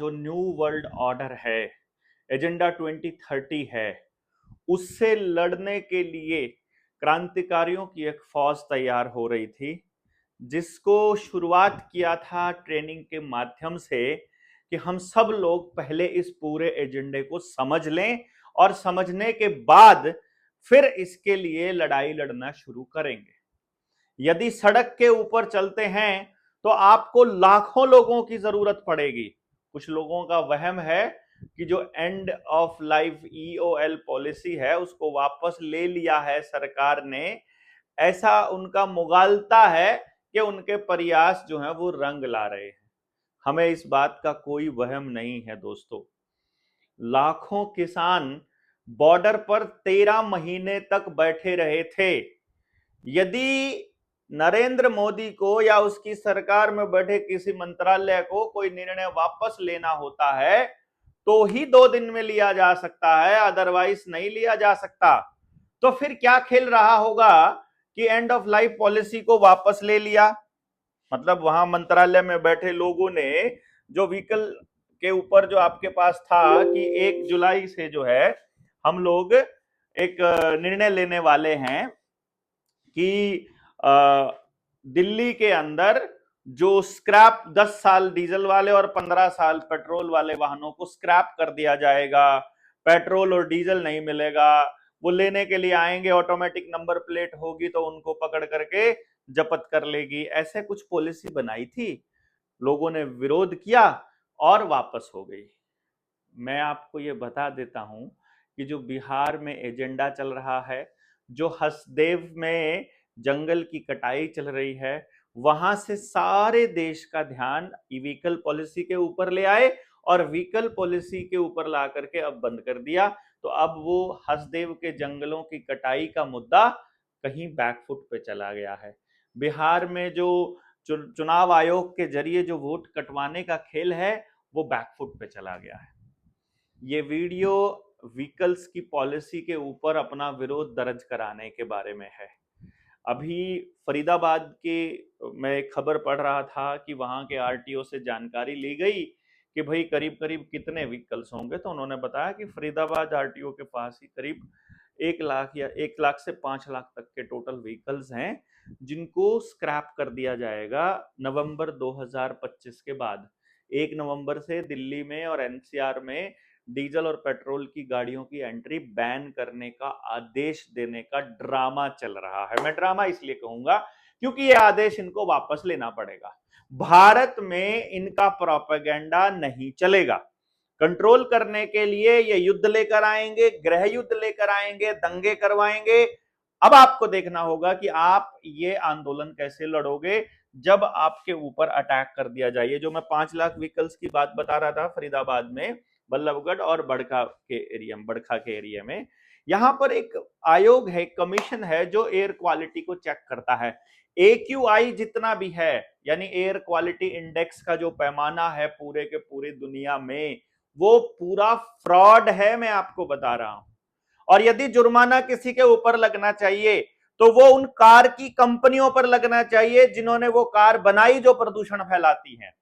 जो new world order है, agenda 2030 है, उससे लड़ने के लिए क्रांतिकारियों की एक फौज तैयार हो रही थी, जिसको शुरुआत किया था ट्रेनिंग के माध्यम से कि हम सब लोग पहले इस पूरे एजेंडे को समझ लें और समझने के बाद फिर इसके लिए लड़ाई लड़ना शुरू करेंगे। यदि सड़क के ऊपर चलते हैं तो आपको लाखों लोगों की जरूरत पड़ेगी। कुछ लोगों का वहम है कि जो end of life EOL policy है उसको वापस ले लिया है सरकार ने, ऐसा उनका मुगालता है कि उनके प्रयास जो हैं वो रंग ला रहे हैं। हमें इस बात का कोई वहम नहीं है दोस्तों। लाखों किसान बॉर्डर पर 13 महीने तक बैठे रहे थे। यदि नरेंद्र मोदी को या उसकी सरकार में बैठे किसी मंत्रालय को कोई निर्णय वापस लेना होता है तो ही 2 दिन में लिया जा सकता है, अदरवाइज नहीं लिया जा सकता। तो फिर क्या खेल रहा होगा कि एंड ऑफ लाइफ पॉलिसी को वापस ले लिया, मतलब वहां मंत्रालय में बैठे लोगों ने जो व्हीकल के ऊपर जो आपके पास था कि 1 जुलाई से जो है हम लोग एक निर्णय लेने वाले हैं कि दिल्ली के अंदर जो स्क्रैप 10 साल डीजल वाले और 15 साल पेट्रोल वाले वाहनों को स्क्रैप कर दिया जाएगा, पेट्रोल और डीजल नहीं मिलेगा। वो लेने के लिए आएंगे, ऑटोमेटिक नंबर प्लेट होगी तो उनको पकड़ करके जब्त कर लेगी। ऐसे कुछ पॉलिसी बनाई थी, लोगों ने विरोध किया और वापस हो गई। मैं आपको ये बता देता हूं कि जो बिहार में एजेंडा चल रहा है, जो हसदेव में जंगल की कटाई चल रही है, वहां से सारे देश का ध्यान व्हीकल पॉलिसी के ऊपर ले आए और व्हीकल पॉलिसी के ऊपर ला करके अब बंद कर दिया। तो अब वो हसदेव के जंगलों की कटाई का मुद्दा कहीं बैकफुट पे चला गया है। बिहार में जो चुनाव आयोग के जरिए जो वोट कटवाने का खेल है वो बैकफुट पे चला गया है। ये वीडियो व्हीकल्स की पॉलिसी के ऊपर अपना विरोध दर्ज कराने के बारे में है। अभी फरीदाबाद के मैं एक खबर पढ़ रहा था कि वहां के आरटीओ से जानकारी ली गई कि भाई करीब करीब कितने व्हीकल्स होंगे, तो उन्होंने बताया कि फरीदाबाद आरटीओ के पास ही करीब 1 लाख या 1 लाख से 5 लाख तक के टोटल व्हीकल्स हैं जिनको स्क्रैप कर दिया जाएगा नवंबर 2025 के बाद। 1 नवंबर से दिल्ली में और एनसीआर में डीजल और पेट्रोल की गाड़ियों की एंट्री बैन करने का आदेश देने का ड्रामा चल रहा है। मैं ड्रामा इसलिए कहूंगा क्योंकि यह आदेश इनको वापस लेना पड़ेगा। भारत में इनका प्रोपेगेंडा नहीं चलेगा। कंट्रोल करने के लिए ये युद्ध लेकर आएंगे, गृह युद्ध लेकर आएंगे, दंगे करवाएंगे। अब आपको देखना होगा कि आप ये आंदोलन कैसे लड़ोगे जब आपके ऊपर अटैक कर दिया जाए। जो मैं 5 लाख व्हीकल्स की बात बता रहा था फरीदाबाद में, बल्लभगढ़ और बड़खा के एरिया में, यहां पर एक आयोग है, कमीशन है जो एयर क्वालिटी को चेक करता है। AQI जितना भी है, यानी एयर क्वालिटी इंडेक्स का जो पैमाना है पूरे के पूरे दुनिया में, वो पूरा फ्रॉड है, मैं आपको बता रहा हूं। और यदि जुर्माना किसी के ऊपर लगना चाहिए तो वो उन कार की कंपनियों पर लगना चाहिए जिन्होंने वो कार बनाई जो प्रदूषण फैलाती हैं,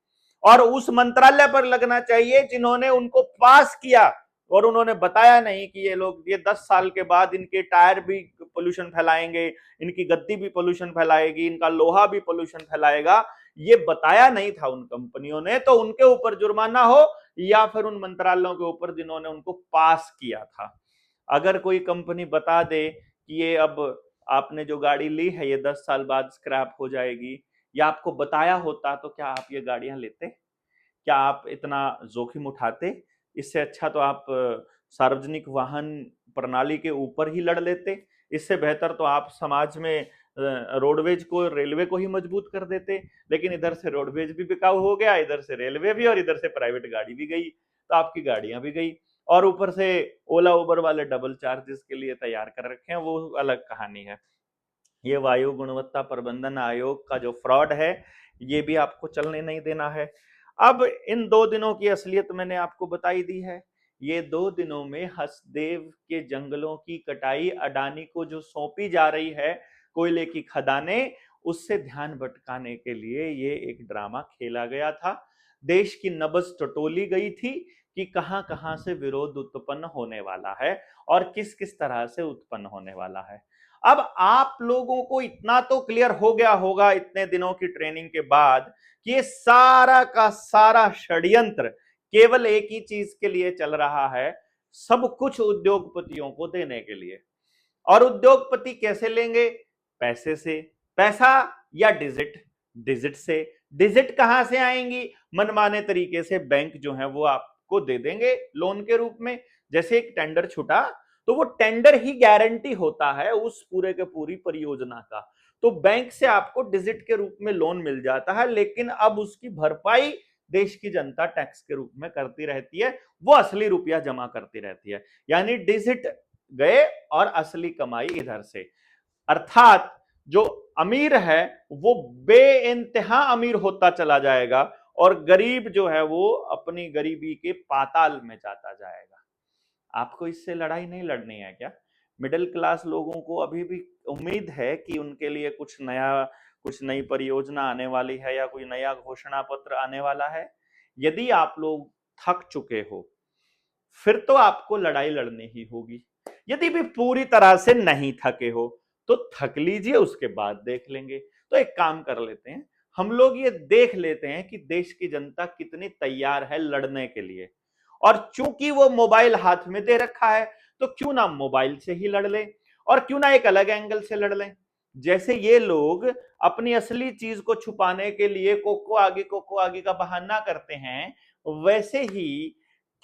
और उस मंत्रालय पर लगना चाहिए जिन्होंने उनको पास किया। और उन्होंने बताया नहीं कि ये लोग ये 10 साल के बाद इनके टायर भी पोल्यूशन फैलाएंगे, इनकी गद्दी भी पोल्यूशन फैलाएगी, इनका लोहा भी पोल्यूशन फैलाएगा। ये बताया नहीं था उन कंपनियों ने, तो उनके ऊपर जुर्माना हो या फिर उन मंत्रालयों के ऊपर जिन्होंने उनको पास किया था। अगर कोई कंपनी बता दे कि ये अब आपने जो गाड़ी ली है ये 10 साल बाद स्क्रैप हो जाएगी, या आपको बताया होता, तो क्या आप ये गाड़ियां लेते? क्या आप इतना जोखिम उठाते? इससे अच्छा तो आप सार्वजनिक वाहन प्रणाली के ऊपर ही लड़ लेते। इससे बेहतर तो आप समाज में रोडवेज को, रेलवे को ही मजबूत कर देते। लेकिन इधर से रोडवेज भी बिकाऊ हो गया, इधर से रेलवे भी, और इधर से प्राइवेट गाड़ी भी गई, तो आपकी गाड़ियां भी गई। और ऊपर से ओला उबर वाले डबल चार्जेस के लिए तैयार कर रखे हैं, वो अलग कहानी है। ये वायु गुणवत्ता प्रबंधन आयोग का जो फ्रॉड है, ये भी आपको चलने नहीं देना है। अब इन 2 दिनों की असलियत मैंने आपको बताई दी है। ये 2 दिनों में हसदेव के जंगलों की कटाई अडानी को जो सौंपी जा रही है, कोयले की खदानें, उससे ध्यान भटकाने के लिए ये एक ड्रामा खेला गया था। देश की नब्ज टटोली गई थी कि कहां कहां से विरोध उत्पन्न होने वाला है और किस किस तरह से उत्पन्न होने वाला है। अब आप लोगों को इतना तो क्लियर हो गया होगा इतने दिनों की ट्रेनिंग के बाद कि ये सारा का सारा षड्यंत्र केवल एक ही चीज के लिए चल रहा है, सब कुछ उद्योगपतियों को देने के लिए। और उद्योगपति कैसे लेंगे? पैसे से। पैसा या डिजिट? डिजिट से। डिजिट कहां से आएंगी? मनमाने तरीके से बैंक जो है वो आपको दे देंगे लोन के रूप में। जैसे एक टेंडर छूटा तो वो टेंडर ही गारंटी होता है उस पूरे के पूरी परियोजना का। तो बैंक से आपको डिजिट के रूप में लोन मिल जाता है, लेकिन अब उसकी भरपाई देश की जनता टैक्स के रूप में करती रहती है, वो असली रुपया जमा करती रहती है। यानी डिजिट गए और असली कमाई इधर से। अर्थात जो अमीर है वो बेइंतहा अमीर होता चला जाएगा और गरीब जो है वो अपनी गरीबी के पाताल में जाता जाएगा। आपको इससे लड़ाई नहीं लड़नी है क्या? मिडिल क्लास लोगों को अभी भी उम्मीद है कि उनके लिए कुछ नया, कुछ नई परियोजना आने वाली है या कोई नया घोषणा पत्र आने वाला है। यदि आप लोग थक चुके हो फिर तो आपको लड़ाई लड़नी ही होगी। यदि भी पूरी तरह से नहीं थके हो तो थक लीजिए, उसके बाद देख लेंगे। तो एक काम कर लेते हैं, हम लोग ये देख लेते हैं कि देश की जनता कितनी तैयार है लड़ने के लिए। और चूंकि वो मोबाइल हाथ में दे रखा है तो क्यों ना मोबाइल से ही लड़ लें, और क्यों ना एक अलग एंगल से लड़ लें। जैसे ये लोग अपनी असली चीज को छुपाने के लिए कोको आगे का बहाना करते हैं, वैसे ही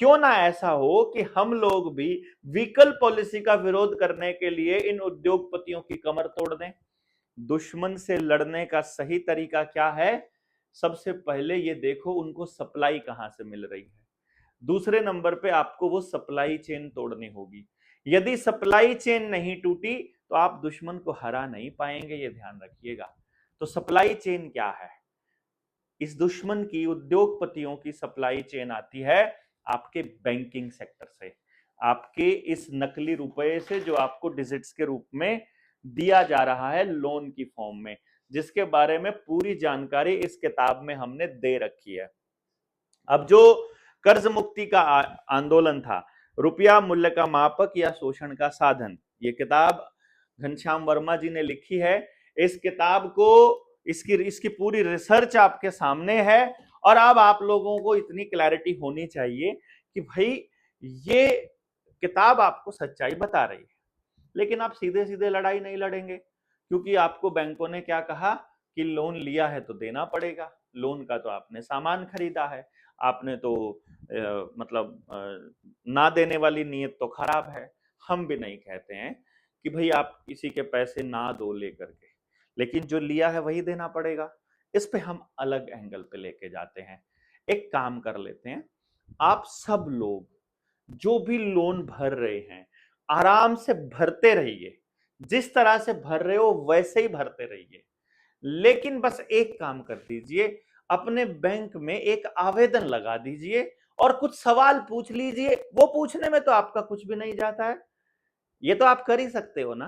क्यों ना ऐसा हो कि हम लोग भी व्हीकल पॉलिसी का विरोध करने के लिए इन उद्योगपतियों की कमर तोड़ दें। दुश्मन से लड़ने का सही तरीका क्या है? सबसे पहले ये देखो उनको सप्लाई कहां से मिल रही है। दूसरे नंबर पे आपको वो सप्लाई चेन तोड़नी होगी। यदि सप्लाई चेन नहीं टूटी तो आप दुश्मन को हरा नहीं पाएंगे, ये ध्यान रखिएगा। तो सप्लाई चेन क्या है? इस दुश्मन की, उद्योगपतियों की सप्लाई चेन आती है आपके बैंकिंग सेक्टर से, आपके इस नकली रुपए से जो आपको डिजिट्स के रूप में दिया जा रहा है लोन की फॉर्म में, जिसके बारे में पूरी जानकारी इस किताब में हमने दे रखी है। अब जो कर्ज मुक्ति का आंदोलन था, रुपया मूल्य का मापक या शोषण का साधन, ये किताब घनश्याम वर्मा जी ने लिखी है। इस किताब को, इसकी इसकी पूरी रिसर्च आपके सामने है। और अब आप लोगों को इतनी क्लैरिटी होनी चाहिए कि भाई ये किताब आपको सच्चाई बता रही है, लेकिन आप सीधे सीधे लड़ाई नहीं लड़ेंगे, क्योंकि आपको बैंकों ने क्या कहा कि लोन लिया है तो देना पड़ेगा। लोन का तो आपने सामान खरीदा है, आपने तो ना देने वाली नीयत तो खराब है। हम भी नहीं कहते हैं कि भाई आप किसी के पैसे ना दो लेकर के, लेकिन जो लिया है वही देना पड़ेगा। इस पे हम अलग एंगल पे लेके जाते हैं। एक काम कर लेते हैं, आप सब लोग जो भी लोन भर रहे हैं आराम से भरते रहिए, जिस तरह से भर रहे हो वैसे ही भरते रहिए। लेकिन बस एक काम कर दीजिए, अपने बैंक में एक आवेदन लगा दीजिए और कुछ सवाल पूछ लीजिए। वो पूछने में तो आपका कुछ भी नहीं जाता है, ये तो आप कर ही सकते हो ना,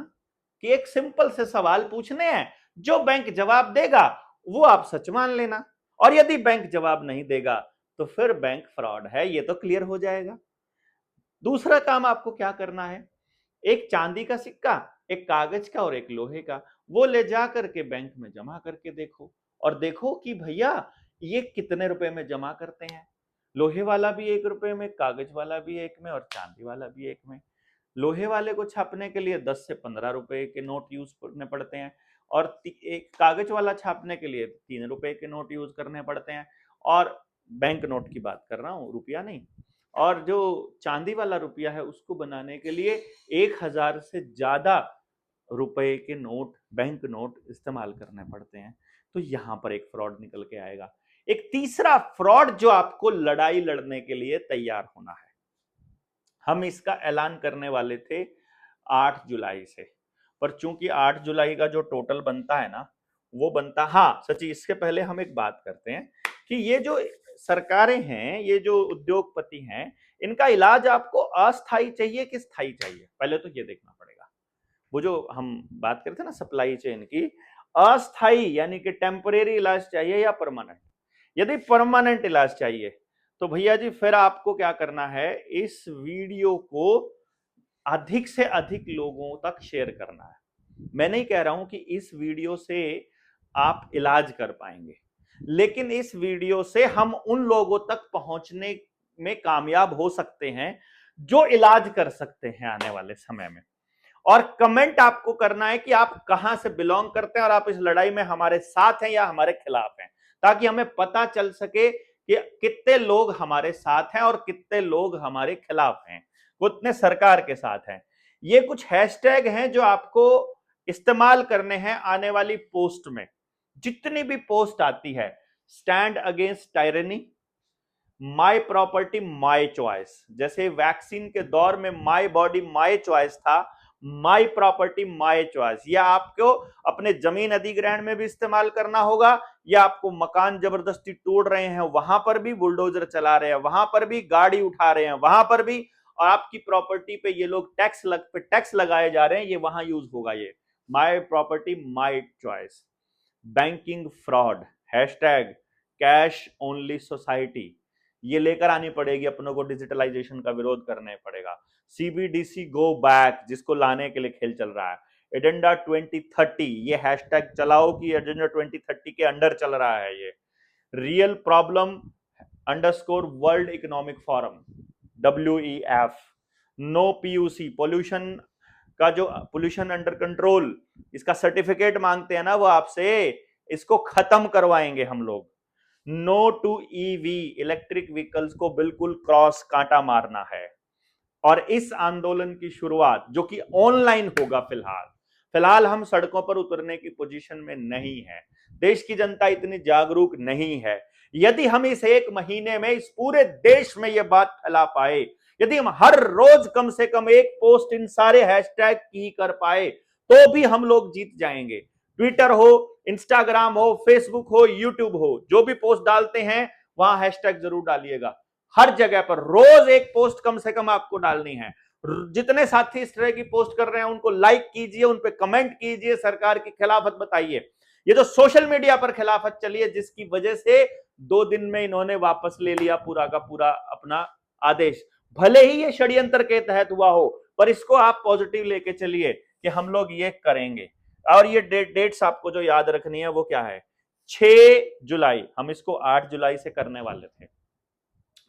कि एक सिंपल से सवाल पूछने हैं, जो बैंक जवाब देगा वो आप सच मान लेना, और यदि बैंक जवाब नहीं देगा तो फिर बैंक फ्रॉड है, ये तो क्लियर हो जाएगा। दूसरा काम आपको क्या करना है, एक चांदी का सिक्का, एक कागज का और एक लोहे का, वो ले जा करके बैंक में जमा करके देखो, और देखो कि भैया ये कितने रुपए में जमा करते हैं। लोहे वाला भी 1 रुपए में, कागज वाला भी 1 में और चांदी वाला भी 1 में। लोहे वाले को छापने के लिए 10 से 15 रुपए के नोट यूज करने पड़ते हैं, और एक कागज वाला छापने के लिए 3 रुपए के नोट यूज करने पड़ते हैं। और बैंक नोट की बात कर रहा हूं, रुपया नहीं। और जो चांदी वाला रुपया है उसको बनाने के लिए 1,000 से ज्यादा रुपए के नोट, बैंक नोट इस्तेमाल करने पड़ते हैं। तो यहां पर एक फ्रॉड निकल के आएगा। एक तीसरा फ्रॉड जो आपको लड़ाई लड़ने के लिए तैयार होना है, हम इसका ऐलान करने वाले थे 8 जुलाई से, पर चूंकि 8 जुलाई का जो टोटल बनता है ना, वो बनता, हाँ सची, इसके पहले हम एक बात करते हैं कि ये जो सरकारें हैं, ये जो उद्योगपति हैं, इनका इलाज आपको अस्थाई चाहिए कि स्थायी चाहिए, पहले तो ये देखना पड़ेगा। वो जो हम बात करते हैं ना सप्लाई चेन की, अस्थाई यानी कि टेम्परेरी इलाज चाहिए या परमानेंट। यदि परमानेंट इलाज चाहिए तो भैया जी फिर आपको क्या करना है, इस वीडियो को अधिक से अधिक लोगों तक शेयर करना है। मैं नहीं कह रहा हूं कि इस वीडियो से आप इलाज कर पाएंगे, लेकिन इस वीडियो से हम उन लोगों तक पहुंचने में कामयाब हो सकते हैं जो इलाज कर सकते हैं आने वाले समय में। और कमेंट आपको करना है कि आप कहां से बिलोंग करते हैं और आप इस लड़ाई में हमारे साथ हैं या हमारे खिलाफ हैं, ताकि हमें पता चल सके कि कितने लोग हमारे साथ हैं और कितने लोग हमारे खिलाफ हैं, कितने सरकार के साथ हैं। ये कुछ हैशटैग हैं जो आपको इस्तेमाल करने हैं आने वाली पोस्ट में। जितनी भी पोस्ट आती है, stand against tyranny, my property my choice, जैसे वैक्सीन के दौर में माय बॉडी माय चॉइस था, माय प्रॉपर्टी माय चॉइस, या आपको अपने जमीन अधिग्रहण में भी इस्तेमाल करना होगा, या आपको मकान जबरदस्ती तोड़ रहे हैं वहां पर भी, बुलडोजर चला रहे हैं वहां पर भी, गाड़ी उठा रहे हैं वहां पर भी, और आपकी प्रॉपर्टी पे ये लोग टैक्स लगाए जा रहे हैं, ये वहां यूज होगा। ये my property my choice. Banking fraud, hashtag cash only society, ये लेकर आनी पड़ेगी अपनों को, डिजिटलाइजेशन का विरोध करने पड़ेगा। सीबीडीसी गो बैक, जिसको लाने के लिए खेल चल रहा है। एजेंडा 2030, ये हैशटैग चलाओ कि एजेंडा 2030 के अंडर चल रहा है ये। Real problem underscore world economic forum, WEF। No PUC, pollution का जो पोल्यूशन अंडर कंट्रोल, इसका सर्टिफिकेट मांगते हैं ना वो आपसे, इसको खत्म करवाएंगे हम लोग। No to EV, electric vehicles को बिल्कुल क्रॉस कांटा मारना है। और इस आंदोलन की शुरुआत जो कि ऑनलाइन होगा, फिलहाल हम सड़कों पर उतरने की पोजीशन में नहीं है, देश की जनता इतनी जागरूक नहीं है। यदि हम इस एक महीने में इस पूरे देश में यह बात फैला पाए, यदि हम हर रोज कम से कम एक पोस्ट इन सारे हैशटैग की कर पाए, तो भी हम लोग जीत जाएंगे। ट्विटर हो, इंस्टाग्राम हो, फेसबुक हो, यूट्यूब हो, जो भी पोस्ट डालते हैं वहां हैशटैग जरूर डालिएगा। हर जगह पर रोज एक पोस्ट कम से कम आपको डालनी है। जितने साथी इस तरह की पोस्ट कर रहे हैं उनको लाइक कीजिए, उन पे कमेंट कीजिए, सरकार की खिलाफत बताइए। ये जो सोशल मीडिया पर खिलाफत चली है, जिसकी वजह से 2 दिन में इन्होंने वापस ले लिया पूरा का पूरा अपना आदेश, भले ही ये षड्यंत्र के तहत हुआ हो, पर इसको आप पॉजिटिव लेके चलिए कि हम लोग ये करेंगे। और ये डेट्स आपको जो याद रखनी है वो क्या है, 6 जुलाई, हम इसको 8 जुलाई से करने वाले थे,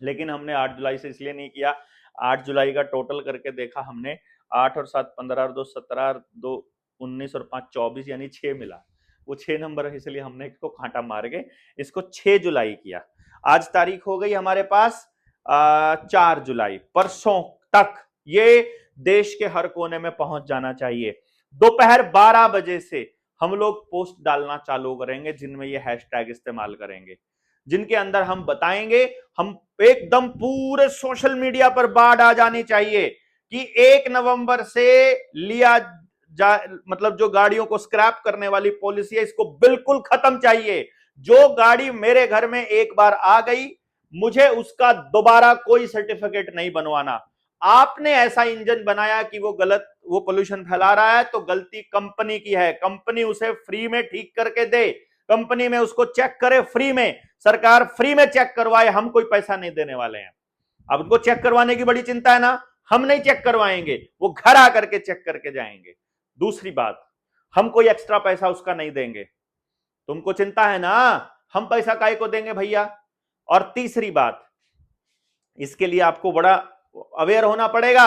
लेकिन हमने 8 जुलाई से इसलिए नहीं किया, 8 जुलाई का टोटल करके देखा हमने, 8 और 7 15 और 2 17 और 2 19 और 5 24, यानी 6 मिला। वो 6 नंबर है, इसलिए हमने इसको कांटा मार के इसको 6 जुलाई किया। आज तारीख हो गई हमारे पास 4 जुलाई, परसों तक ये देश के हर कोने में पहुंच जाना चाहिए। दोपहर 12 बजे से हम लोग पोस्ट डालना चालू करेंगे जिनमें ये हैशटैग इस्तेमाल करेंगे, जिनके अंदर हम बताएंगे, हम एकदम पूरे सोशल मीडिया पर बाढ़ आ जानी चाहिए कि 1 नवंबर से लिया जा, मतलब जो गाड़ियों को स्क्रैप करने वाली पॉलिसी है, इसको बिल्कुल खत्म चाहिए। जो गाड़ी मेरे घर में एक बार आ गई, मुझे उसका दोबारा कोई सर्टिफिकेट नहीं बनवाना। आपने ऐसा इंजन बनाया कि वो गलत, वो पोल्यूशन फैला रहा है, तो गलती कंपनी की है, कंपनी उसे फ्री में ठीक करके दे, कंपनी में उसको चेक करे फ्री में, सरकार फ्री में चेक करवाए, हम कोई पैसा नहीं देने वाले हैं। अब उनको चेक करवाने की बड़ी चिंता है ना, हम नहीं चेक करवाएंगे, वो घर आकर के चेक करके जाएंगे। दूसरी बात, हम कोई एक्स्ट्रा पैसा उसका नहीं देंगे, तुमको चिंता है ना, हम पैसा काहे को देंगे भैया। और तीसरी बात, इसके लिए आपको बड़ा अवेयर होना पड़ेगा।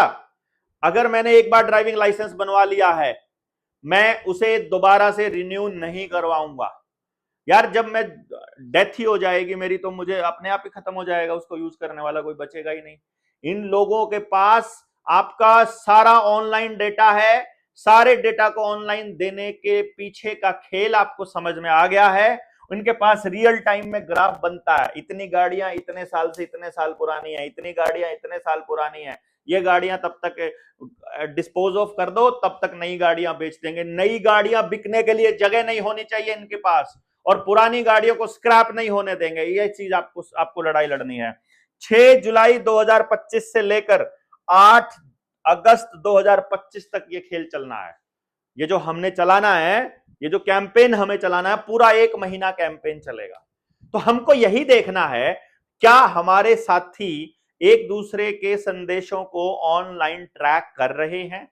अगर मैंने एक बार ड्राइविंग लाइसेंस बनवा लिया है, मैं उसे दोबारा से रिन्यू नहीं करवाऊंगा यार। जब मैं डेथ ही हो जाएगी मेरी, तो मुझे अपने आप ही खत्म हो जाएगा, उसको यूज करने वाला कोई बचेगा ही नहीं। इन लोगों के पास आपका सारा ऑनलाइन डेटा है, सारे डेटा को ऑनलाइन देने के पीछे का खेल आपको समझ में आ गया है। उनके पास रियल टाइम में ग्राफ बनता है, इतनी गाड़ियां इतने साल से इतने साल पुरानी है, इतनी गाड़ियां इतने साल पुरानी है, ये गाड़ियां तब तक डिस्पोज ऑफ कर दो, तब तक नई गाड़ियां बेच देंगे। नई गाड़ियां बिकने के लिए जगह नहीं होनी चाहिए इनके पास, और पुरानी गाड़ियों को स्क्रैप नहीं होने देंगे। ये चीज आपको लड़ाई लड़नी है। 6 जुलाई 2025 से लेकर 8 अगस्त 2025 तक ये खेल चलना है। ये जो हमने चलाना है, ये जो कैंपेन हमें चलाना है, पूरा 1 महीना कैंपेन चलेगा। तो हमको यही देखना है, क्या हमारे साथी एक दूसरे के संदेशों को ऑनलाइन ट्रैक कर रहे हैं,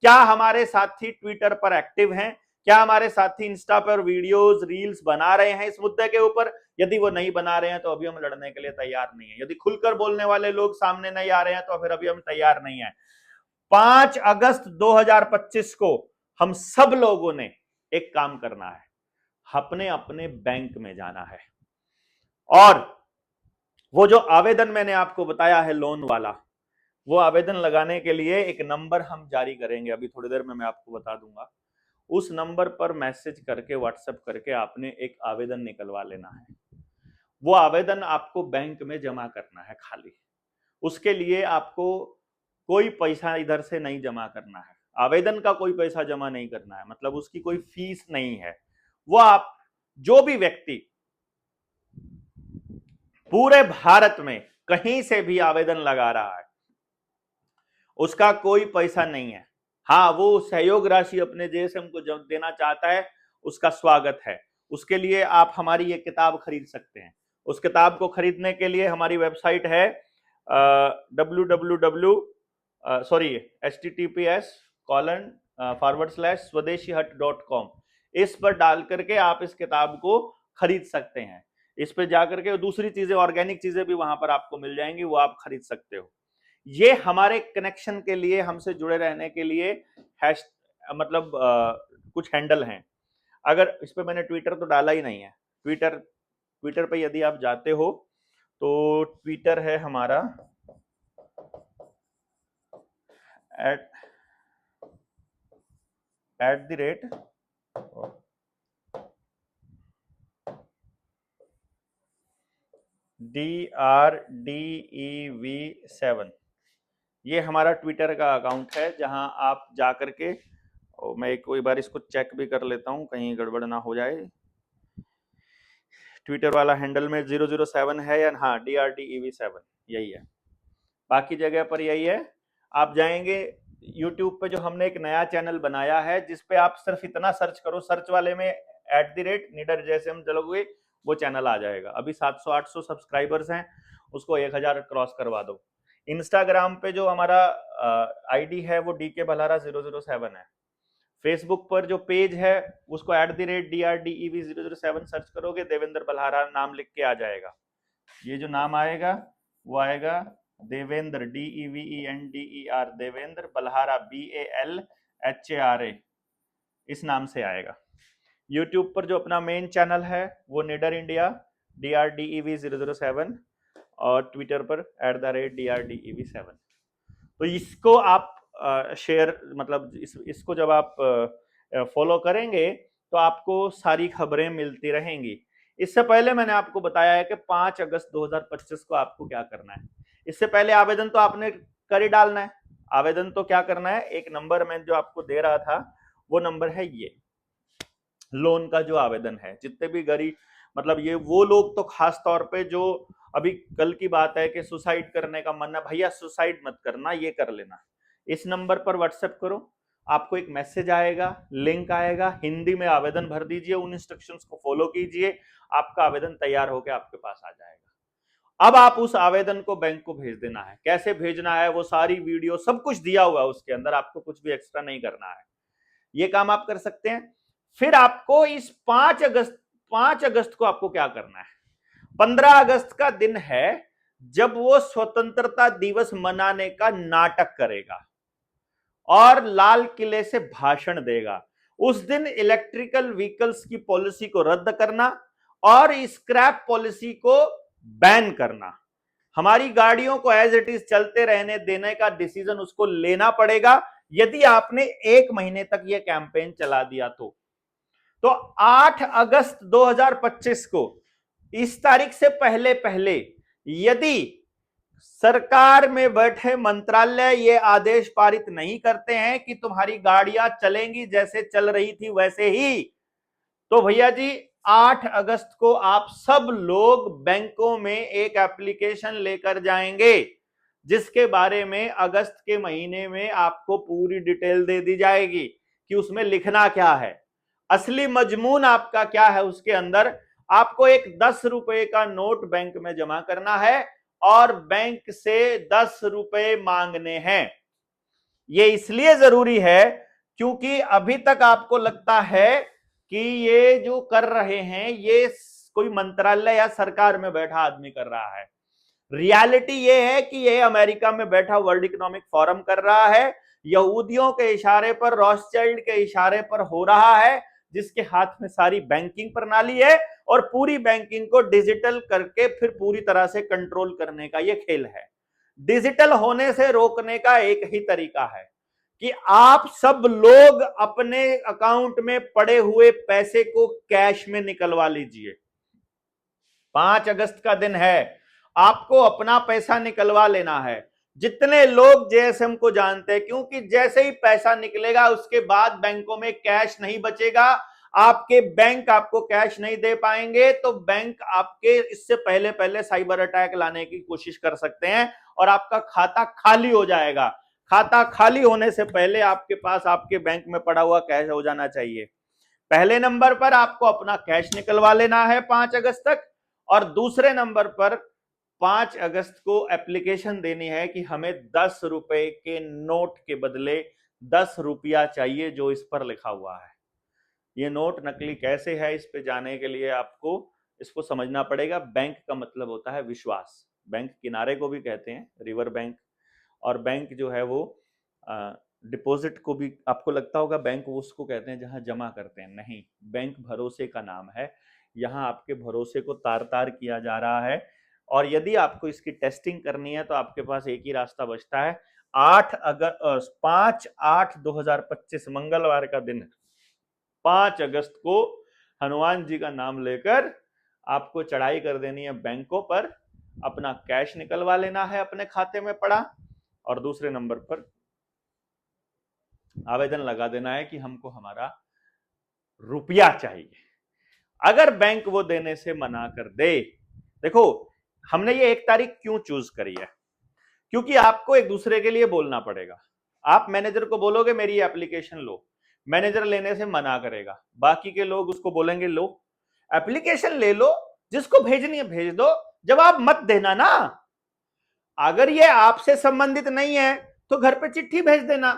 क्या हमारे साथी ट्विटर पर एक्टिव हैं, क्या हमारे साथी इंस्टा पर वीडियोस रील्स बना रहे हैं इस मुद्दे के ऊपर। यदि वो नहीं बना रहे हैं तो अभी हम लड़ने के लिए तैयार नहीं है। यदि खुलकर बोलने वाले लोग सामने नहीं आ रहे हैं तो फिर अभी हम तैयार नहीं है। 5 अगस्त 2025 को हम सब लोगों ने एक काम करना है, अपने अपने बैंक में जाना है और वो जो आवेदन मैंने आपको बताया है लोन वाला, वो आवेदन लगाने के लिए एक नंबर हम जारी करेंगे, अभी थोड़ी देर में मैं आपको बता दूंगा। उस नंबर पर मैसेज करके व्हाट्सएप करके आपने एक आवेदन निकलवा लेना है। वो आवेदन आपको बैंक में जमा करना है खाली। उसके लिए आपको कोई पैसा इधर से नहीं जमा करना है, आवेदन का कोई पैसा जमा नहीं करना है, मतलब उसकी कोई फीस नहीं है। वो आप जो भी व्यक्ति पूरे भारत में कहीं से भी आवेदन लगा रहा है उसका कोई पैसा नहीं है। हाँ, वो सहयोग राशि अपने जेएसएम को जब देना चाहता है उसका स्वागत है। उसके लिए आप हमारी ये किताब खरीद सकते हैं। उस किताब को खरीदने के लिए हमारी वेबसाइट है https://swadeshi-hut.com। इस पर डाल करके आप इस किताब को खरीद सकते हैं। इस पर जाकर के दूसरी चीजें, ऑर्गेनिक चीजें भी वहां पर आपको मिल जाएंगी, वो आप खरीद सकते हो। ये हमारे कनेक्शन के लिए, हमसे जुड़े रहने के लिए हैश मतलब कुछ हैंडल हैं। अगर इस पे मैंने ट्विटर तो डाला ही नहीं है, ट्विटर पे यदि आप जाते हो तो ट्विटर है हमारा @DRDEV7। ये हमारा ट्विटर का अकाउंट है, जहां आप जाकर के, और मैं कोई बार इसको चेक भी कर लेता हूं कहीं गड़बड़ ना हो जाए। ट्विटर वाला हैंडल में 007 है या हाँ, DRDEV7 यही है। बाकी जगह पर यही है। आप जाएंगे यूट्यूब पे, जो हमने एक नया चैनल बनाया है जिसपे आप सिर्फ इतना सर्च करो, सर्च वाले में @नीडर जैसम चलोगे वो चैनल आ जाएगा। अभी 700-800 सब्सक्राइबर्स हैं, उसको 1000 क्रॉस करवा दो। इंस्टाग्राम पे जो हमारा आईडी है वो DK भलारा 007 है। फेसबुक पर जो पेज है उसको @DRDEV007 सर्च करोगे, देवेंद्र बल्हारा नाम लिख के आ जाएगा। ये जो नाम आएगा वो आएगा देवेंद्र, DEVENDER, देवेंद्र बल्हारा, BALHARA, इस नाम से आएगा। यूट्यूब पर जो अपना मेन चैनल है वो निडर इंडिया DRDEV007 और ट्विटर पर @DRDEV7। तो इसको आप शेयर, मतलब इसको जब आप फॉलो करेंगे तो आपको सारी खबरें मिलती रहेंगी। इससे पहले मैंने आपको बताया है कि 5 अगस्त 2025 को आपको क्या करना है। इससे पहले आवेदन तो आपने कर ही डालना है। आवेदन तो क्या करना है, एक नंबर मैं जो आपको दे रहा था वो नंबर है ये लोन का जो आवेदन है। जितने भी गरीब, मतलब ये वो लोग तो खास तौर पे जो अभी कल की बात है कि सुसाइड करने का मन है, भैया सुसाइड मत करना, ये कर लेना। इस नंबर पर व्हाट्सएप करो, आपको एक मैसेज आएगा, लिंक आएगा, हिंदी में आवेदन भर दीजिए, उन इंस्ट्रक्शंस को फॉलो कीजिए, आपका आवेदन तैयार होकर आपके पास आ जाएगा। अब आप उस आवेदन को बैंक को भेज देना है। कैसे भेजना है वो सारी वीडियो सब कुछ दिया हुआ है उसके अंदर, आपको कुछ भी एक्स्ट्रा नहीं करना है। ये काम आप कर सकते हैं। फिर आपको इस 5 अगस्त को आपको क्या करना है, 15 अगस्त का दिन है जब वो स्वतंत्रता दिवस मनाने का नाटक करेगा और लाल किले से भाषण देगा। उस दिन इलेक्ट्रिकल व्हीकल्स की पॉलिसी को रद्द करना और स्क्रैप पॉलिसी को बैन करना। हमारी गाड़ियों को एज इट इज चलते रहने देने का डिसीजन उसको लेना पड़ेगा यदि आपने 1 महीने तक यह कैंपेन चला दिया तो 8 अगस्त 2025 को, इस तारीख से पहले पहले यदि सरकार में बैठे मंत्रालय ये आदेश पारित नहीं करते हैं कि तुम्हारी गाड़ियां चलेंगी जैसे चल रही थी वैसे ही, तो भैया जी 8 अगस्त को आप सब लोग बैंकों में एक एप्लीकेशन लेकर जाएंगे जिसके बारे में अगस्त के महीने में आपको पूरी डिटेल दे दी जाएगी कि उसमें लिखना क्या है, असली मजमून आपका क्या है उसके अंदर। आपको एक 10 रुपए का नोट बैंक में जमा करना है और बैंक से 10 रुपए मांगने हैं। ये इसलिए जरूरी है क्योंकि अभी तक आपको लगता है कि ये जो कर रहे हैं ये कोई मंत्रालय या सरकार में बैठा आदमी कर रहा है। रियलिटी ये है कि ये अमेरिका में बैठा वर्ल्ड इकोनॉमिक फोरम कर रहा है, यहूदियों के इशारे पर, रॉथस्चिल्ड के इशारे पर हो रहा है, जिसके हाथ में सारी बैंकिंग प्रणाली है और पूरी बैंकिंग को डिजिटल करके फिर पूरी तरह से कंट्रोल करने का ये खेल है। डिजिटल होने से रोकने का एक ही तरीका है कि आप सब लोग अपने अकाउंट में पड़े हुए पैसे को कैश में निकलवा लीजिए। 5 अगस्त का दिन है, आपको अपना पैसा निकलवा लेना है। जितने लोग जेएसएम को जानते हैं, क्योंकि जैसे ही पैसा निकलेगा उसके बाद बैंकों में कैश नहीं बचेगा, आपके बैंक आपको कैश नहीं दे पाएंगे, तो बैंक आपके इससे पहले पहले साइबर अटैक लाने की कोशिश कर सकते हैं और आपका खाता खाली हो जाएगा। खाता खाली होने से पहले आपके पास आपके बैंक में पड़ा हुआ कैश हो जाना चाहिए। पहले नंबर पर आपको अपना कैश निकलवा लेना है 5 अगस्त तक, और दूसरे नंबर पर 5 अगस्त को एप्लीकेशन देनी है कि हमें 10 रुपए के नोट के बदले 10 रुपया चाहिए जो इस पर लिखा हुआ है। ये नोट नकली कैसे है, इस पे जाने के लिए आपको इसको समझना पड़ेगा। बैंक का मतलब होता है विश्वास। बैंक किनारे को भी कहते हैं, रिवर बैंक, और बैंक जो है वो डिपॉजिट को भी, आपको लगता होगा बैंक वो उसको कहते हैं जहां जमा करते हैं, नहीं, बैंक भरोसे का नाम है। यहाँ आपके भरोसे को तार तार किया जा रहा है, और यदि आपको इसकी टेस्टिंग करनी है तो आपके पास एक ही रास्ता बचता है। 5/8/2025 मंगलवार का दिन, 5 अगस्त को हनुमान जी का नाम लेकर आपको चढ़ाई कर देनी है बैंकों पर, अपना कैश निकलवा लेना है अपने खाते में पड़ा, और दूसरे नंबर पर आवेदन लगा देना है कि हमको हमारा रुपया चाहिए। अगर बैंक वो देने से मना कर दे, देखो हमने ये 1 तारीख क्यों चूज करी है, क्योंकि आपको एक दूसरे के लिए बोलना पड़ेगा। आप मैनेजर को बोलोगे मेरी एप्लीकेशन लो, मैनेजर लेने से मना करेगा, बाकी के लोग उसको बोलेंगे लो एप्लीकेशन ले लो, जिसको भेजनी है भेज दो, जवाब मत देना ना। अगर ये आपसे संबंधित नहीं है तो घर पे चिट्ठी भेज देना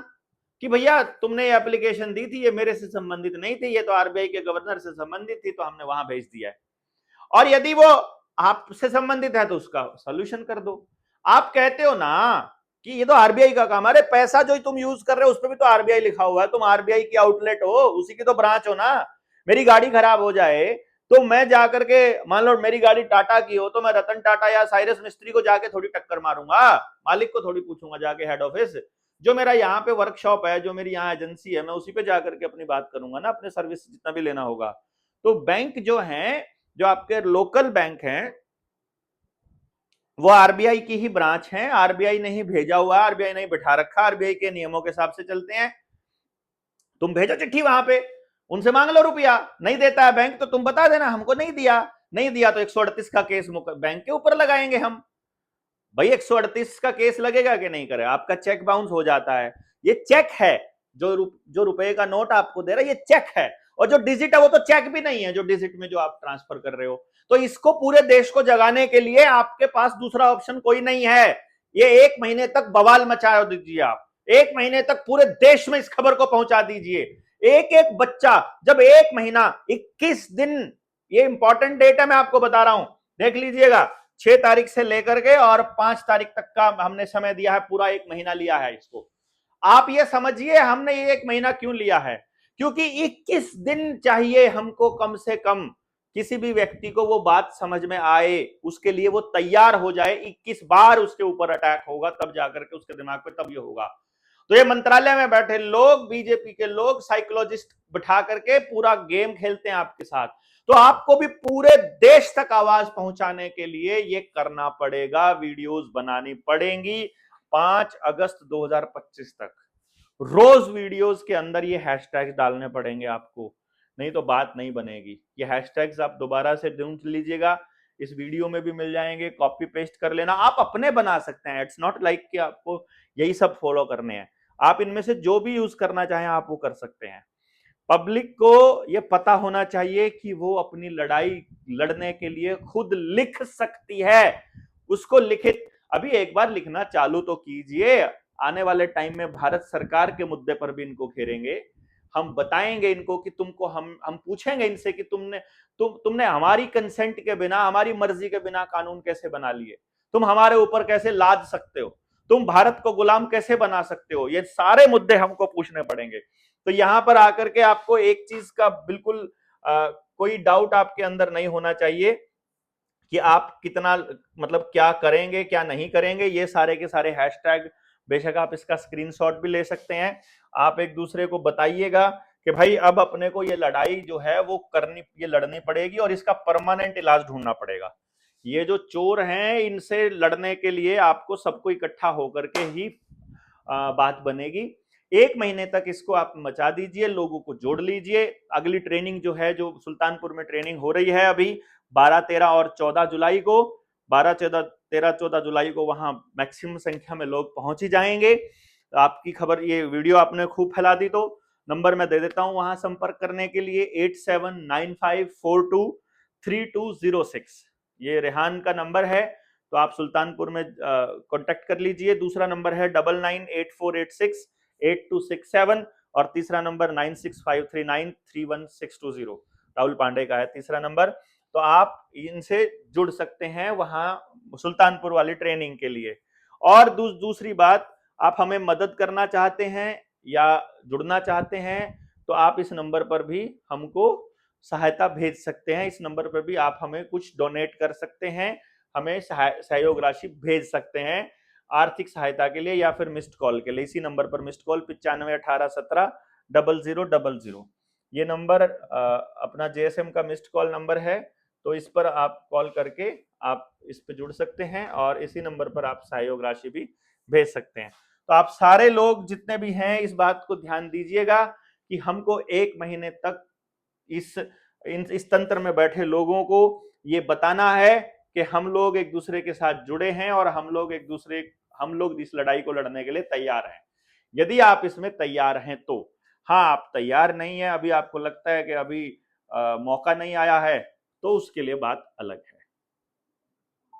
कि भैया तुमने ये एप्लीकेशन दी थी, ये मेरे से संबंधित नहीं थी, ये तो आरबीआई के गवर्नर से संबंधित थी, तो हमने वहां भेज दिया है। और यदि वो आपसे संबंधित है तो उसका सोल्यूशन कर दो। आप कहते हो ना कि ये तो आरबीआई का काम है, अरे पैसा जो तुम यूज कर रहे हो उस पर भी तो आरबीआई लिखा हुआ है, तुम आरबीआई की आउटलेट हो, उसी की तो ब्रांच हो ना। मेरी गाड़ी खराब हो जाए तो मैं जाकर के, मान लो मेरी गाड़ी टाटा की हो, तो मैं रतन टाटा या साइरस मिस्त्री को जाके थोड़ी टक्कर मारूंगा, मालिक को थोड़ी पूछूंगा जाके हेड ऑफिस। जो मेरा यहाँ पे वर्कशॉप है, जो मेरी यहाँ एजेंसी है, मैं उसी पे जाकर के अपनी बात करूंगा ना, अपने सर्विस जितना भी लेना होगा। तो बैंक जो है, जो आपके लोकल बैंक हैं, वो आरबीआई की ही ब्रांच है, आरबीआई ने ही भेजा हुआ, आरबीआई ने ही बिठा रखा, आरबीआई के नियमों के हिसाब से चलते हैं। तुम भेजो चिट्ठी वहां पे, उनसे मांग लो रुपया, नहीं देता है बैंक तो तुम बता देना हमको नहीं दिया, नहीं दिया तो 138 का केस बैंक के ऊपर लगाएंगे हम। भाई 138 का केस लगेगा कि नहीं करे, आपका चेक बाउंस हो जाता है। ये चेक है, जो रुपए का नोट आपको दे रहा है ये चेक है, और जो डिजिट है वो तो चेक भी नहीं है, जो डिजिट में जो आप ट्रांसफर कर रहे हो। तो इसको पूरे देश को जगाने के लिए आपके पास दूसरा ऑप्शन कोई नहीं है। ये 1 महीने तक बवाल मचा दीजिए आप, 1 महीने तक पूरे देश में इस खबर को पहुंचा दीजिए। एक एक बच्चा, जब 1 महीना 21 दिन, ये इंपॉर्टेंट डेट है, मैं आपको बता रहा हूं, देख लीजिएगा, 6 तारीख से लेकर के और 5 तारीख तक का हमने समय दिया है, पूरा 1 महीना लिया है इसको। आप ये समझिए हमने ये 1 महीना क्यों लिया है, क्योंकि 21 दिन चाहिए हमको कम से कम, किसी भी व्यक्ति को वो बात समझ में आए, उसके लिए वो तैयार हो जाए। 21 बार उसके ऊपर अटैक होगा तब जाकर के उसके दिमाग पे तब ये होगा। तो ये मंत्रालय में बैठे लोग, बीजेपी के लोग, साइकोलॉजिस्ट बिठा करके पूरा गेम खेलते हैं आपके साथ। तो आपको भी पूरे देश तक आवाज पहुंचाने के लिए ये करना पड़ेगा, वीडियोस बनानी पड़ेंगी 5 अगस्त 2025 तक। रोज वीडियोस के अंदर ये हैशटैग डालने पड़ेंगे आपको, नहीं तो बात नहीं बनेगी। ये हैशटैग्स आप दोबारा से ढूंढ लीजिएगा, इस वीडियो में भी मिल जाएंगे, कॉपी पेस्ट कर लेना, आप अपने बना सकते हैं। इट्स नॉट लाइक कि आपको यही सब फॉलो करने हैं, आप इनमें से जो भी यूज करना चाहें आप वो कर सकते हैं। पब्लिक को यह पता होना चाहिए कि वो अपनी लड़ाई लड़ने के लिए खुद लिख सकती है। उसको लिखित अभी एक बार लिखना चालू तो कीजिए। आने वाले टाइम में भारत सरकार के मुद्दे पर भी इनको घेरेंगे। हम बताएंगे इनको कि तुमको हम पूछेंगे इनसे कि तुमने हमारी कंसेंट के बिना, हमारी मर्जी के बिना कानून कैसे बना लिए? तुम हमारे ऊपर कैसे लाद सकते हो? तुम भारत को गुलाम कैसे बना सकते हो? ये सारे मुद्दे हमको पूछने पड़ेंगे। तो यहां पर आकर के आपको एक चीज का बिल्कुल कोई डाउट आपके अंदर नहीं होना चाहिए कि आप कितना मतलब क्या करेंगे क्या नहीं करेंगे। ये सारे के सारे हैशटैग बेशक आप इसका स्क्रीनशॉट भी ले सकते हैं। आप एक दूसरे को बताइएगा कि भाई अब अपने को ये लड़ाई जो है वो ये लड़नी पड़ेगी और इसका परमानेंट इलाज ढूंढना पड़ेगा। ये जो चोर हैं इनसे लड़ने के लिए आपको सबको इकट्ठा होकर के ही बात बनेगी। 1 महीने तक इसको आप मचा दीजिए, लोगों को जोड़ लीजिए। अगली ट्रेनिंग जो है, जो सुल्तानपुर में ट्रेनिंग हो रही है अभी 12, 13 और 14 जुलाई को, 12, 13, 14 जुलाई को वहां मैक्सिमम संख्या में लोग पहुंच ही जाएंगे। आपकी खबर, ये वीडियो आपने खूब फैला दी तो नंबर मैं दे देता हूं वहां संपर्क करने के लिए 8795423206। ये रेहान का नंबर है, तो आप सुल्तानपुर में कांटेक्ट कर लीजिए। दूसरा नंबर है 9984868267 और तीसरा नंबर 9653931620। राहुल पांडे का है तीसरा नंबर। तो आप इनसे जुड़ सकते हैं वहां सुल्तानपुर वाली ट्रेनिंग के लिए। और दूसरी बात, आप हमें मदद करना चाहते हैं या जुड़ना चाहते हैं तो आप इस नंबर पर भी हमको सहायता भेज सकते हैं। इस नंबर पर भी आप हमें कुछ डोनेट कर सकते हैं, हमें सहयोग राशि भेज सकते हैं आर्थिक सहायता के लिए या फिर मिस्ड कॉल के लिए। इसी नंबर पर मिस्ड कॉल 9518170000। ये नंबर अपना जेएसएम का मिस्ड कॉल नंबर है, तो इस पर आप कॉल करके आप इस पे जुड़ सकते हैं और इसी नंबर पर आप सहयोग राशि भी भेज सकते हैं। तो आप सारे लोग जितने भी हैं इस बात को ध्यान दीजिएगा कि हमको 1 महीने तक इस तंत्र में बैठे लोगों को ये बताना है कि हम लोग एक दूसरे के साथ जुड़े हैं और हम लोग इस लड़ाई को लड़ने के लिए तैयार हैं। यदि आप इसमें तैयार हैं तो। हाँ, आप तैयार नहीं है, अभी आपको लगता है कि अभी मौका नहीं आया है, तो उसके लिए बात अलग है।